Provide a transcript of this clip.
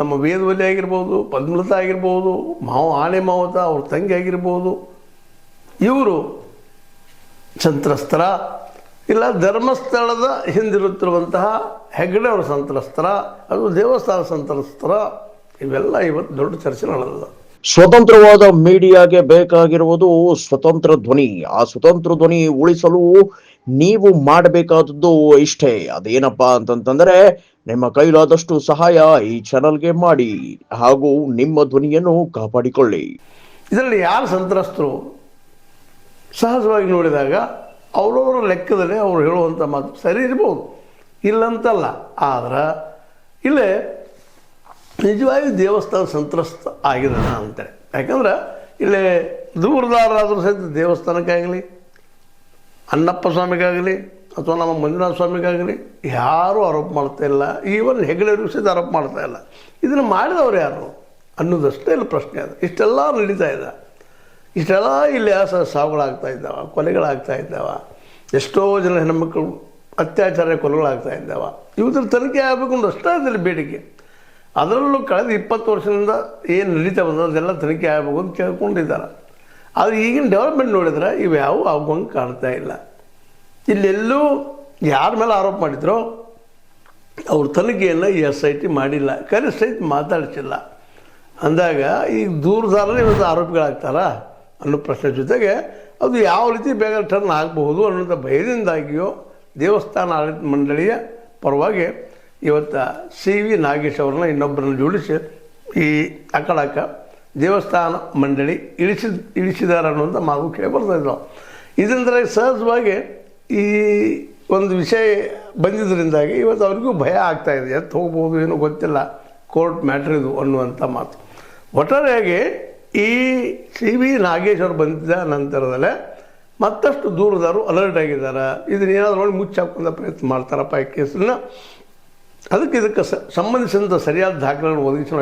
ನಮ್ಮ ವೇದವಲ್ಲಿ ಆಗಿರ್ಬೋದು, ಪದ್ಮಲತಾ ಆಗಿರ್ಬೋದು, ಆನೆ ಮಾವತ ಅವ್ರ ತಂಗಿ ಆಗಿರ್ಬೋದು, ಇವರು ಸಂತ್ರಸ್ತರ, ಇಲ್ಲ ಧರ್ಮಸ್ಥಳದ ಹಿಂದಿರುತ್ತಿರುವಂತಹ ಹೆಗ್ಗಡೆ ಅವರ ಸಂತ್ರಸ್ತರ, ಅದು ದೇವಸ್ಥಾನ ಸಂತ್ರಸ್ತರ, ಇವೆಲ್ಲ ಇವತ್ತು ದೊಡ್ಡ ಚರ್ಚೆ ನಡೆದ. ಸ್ವತಂತ್ರವಾದ ಮೀಡಿಯಾಗೆ ಬೇಕಾಗಿರುವುದು ಸ್ವತಂತ್ರ ಧ್ವನಿ. ಆ ಸ್ವತಂತ್ರ ಧ್ವನಿ ಉಳಿಸಲು ನೀವು ಮಾಡಬೇಕಾದದ್ದು ಇಷ್ಟೇ. ಅದೇನಪ್ಪಾ ಅಂತಂತಂದ್ರೆ, ನಿಮ್ಮ ಕೈಲಾದಷ್ಟು ಸಹಾಯ ಈ ಚಾನಲ್ಗೆ ಮಾಡಿ ಹಾಗೂ ನಿಮ್ಮ ಧ್ವನಿಯನ್ನು ಕಾಪಾಡಿಕೊಳ್ಳಿ. ಇದರಲ್ಲಿ ಯಾರು ಸಂತ್ರಸ್ತರು ಸಹಜವಾಗಿ ನೋಡಿದಾಗ ಅವರವರ ಲೆಕ್ಕದಲ್ಲಿ ಅವರು ಹೇಳುವಂಥ ಮಾತು ಸರಿ ಇರ್ಬೋದು, ಇಲ್ಲಂತಲ್ಲ. ಆದ್ರೆ ಇಲ್ಲೇ ನಿಜವಾಗಿ ದೇವಸ್ಥಾನ ಸಂತ್ರಸ್ತ ಆಗಿದ್ದಾನ ಅಂತೇಳಿ. ಯಾಕಂದ್ರೆ ಇಲ್ಲೇ ದೂರದಾರರಾದರೂ ಸಹಿತ ದೇವಸ್ಥಾನಕ್ಕಾಗಲಿ, ಅಣ್ಣಪ್ಪ ಸ್ವಾಮಿಗಾಗಲಿ ಅಥವಾ ನಮ್ಮ ಮಂಜುನಾಥ ಸ್ವಾಮಿಗಾಗಲಿ ಯಾರೂ ಆರೋಪ ಮಾಡ್ತಾ ಇಲ್ಲ. ಈವನ್ ಹೆಗ್ಗಡೆಯವ್ರಿಗೂ ಸಹಿತ ಆರೋಪ ಮಾಡ್ತಾ ಇಲ್ಲ. ಇದನ್ನು ಮಾಡಿದವರು ಯಾರು ಅನ್ನೋದಷ್ಟೇ ಇಲ್ಲಿ ಪ್ರಶ್ನೆ ಅದು. ಇಷ್ಟೆಲ್ಲ ನಡೀತಾ ಇದೆ, ಇಷ್ಟೆಲ್ಲ ಇಲ್ಲಿ ಸಾವುಗಳಾಗ್ತಾ ಇದ್ದಾವೆ, ಕೊಲೆಗಳಾಗ್ತಾ ಇದ್ದಾವೆ, ಎಷ್ಟೋ ಜನ ಹೆಣ್ಮಕ್ಳು ಅತ್ಯಾಚಾರ ಕೊಲೆಗಳಾಗ್ತಾ ಇದ್ದಾವೆ. ಇವ್ರ ತನಿಖೆ ಆಗಬೇಕು ಅಂತ ಅಷ್ಟೇ ಅದರಲ್ಲಿ ಬೇಡಿಕೆ. ಅದರಲ್ಲೂ ಕಳೆದ 20 ವರ್ಷದಿಂದ ಏನು ನಡೀತಾ ಬಂದ ಅದೆಲ್ಲ ತನಿಖೆ ಆಗಬೇಕು ಅಂತ ಕೇಳ್ಕೊಂಡಿದ್ದಾರೆ. ಆದರೆ ಈಗಿನ ಡೆವಲಪ್ಮೆಂಟ್ ನೋಡಿದ್ರೆ ಇವು ಯಾವ ಆಗುವಂಗೆ ಕಾಣ್ತಾ ಇಲ್ಲ. ಇಲ್ಲೆಲ್ಲೂ ಯಾರ ಮೇಲೆ ಆರೋಪ ಮಾಡಿದ್ರೋ ಅವ್ರ ತನಿಖೆಯನ್ನು ಈ SIT ಮಾಡಿಲ್ಲ, ಕನಿಷ್ಠ ಮಾತಾಡಿಸಿಲ್ಲ. ಅಂದಾಗ ಈಗ ದೂರದಾರರೇ ಇವತ್ತು ಆರೋಪಿಗಳಾಗ್ತಾರ ಅನ್ನೋ ಪ್ರಶ್ನೆ ಜೊತೆಗೆ ಅದು ಯಾವ ರೀತಿ ಬೇಗ ಟರ್ನ್ ಆಗಬಹುದು ಅನ್ನೋಂಥ ಭಯದಿಂದಾಗಿಯೋ ದೇವಸ್ಥಾನ ಆಡಳಿತ ಮಂಡಳಿಯ ಪರವಾಗಿ ಇವತ್ತು CV ನಾಗೇಶ್ ಅವ್ರನ್ನ ಇನ್ನೊಬ್ಬರನ್ನು ಜೋಡಿಸಿ ಈ ಅಕಡಕ ದೇವಸ್ಥಾನ ಮಂಡಳಿ ಇಳಿಸಿದ್ದಾರೆ ಅನ್ನುವಂಥ ಮಾತು ಕೇಳಿ ಬರ್ತಾ ಇದ್ದಾವೆ. ಇದರಿಂದ ಸಹಜವಾಗಿ ಈ ಒಂದು ವಿಷಯ ಬಂದಿದ್ದರಿಂದಾಗಿ ಇವತ್ತು ಅವ್ರಿಗೂ ಭಯ ಆಗ್ತಾಯಿದೆ. ಎತ್ತು ಹೋಗ್ಬೋದು ಏನೋ ಗೊತ್ತಿಲ್ಲ, ಕೋರ್ಟ್ ಮ್ಯಾಟ್ರ್ ಇದು ಅನ್ನುವಂಥ ಮಾತು. ಒಟ್ಟಾರೆಯಾಗಿ ಈ CV ನಾಗೇಶ್ ಅವರು ಬಂದಿದ್ದ ನಂತರದಲ್ಲೇ ಮತ್ತಷ್ಟು ದೂರದಾರರು ಅಲರ್ಟ್ ಆಗಿದ್ದಾರೆ. ಇದನ್ನೇನಾದರೂ ನೋಡಿ ಮುಚ್ಚಾಕೊಂಡ ಪ್ರಯತ್ನ ಮಾಡ್ತಾರಪ್ಪ ಈ ಕೇಸನ್ನು. ಅದಕ್ಕೆ ಇದಕ್ಕೆ ಸಂಬಂಧಿಸಿದಂಥ ಸರಿಯಾದ ದಾಖಲೆಗಳನ್ನು ಒದಗಿಸಲು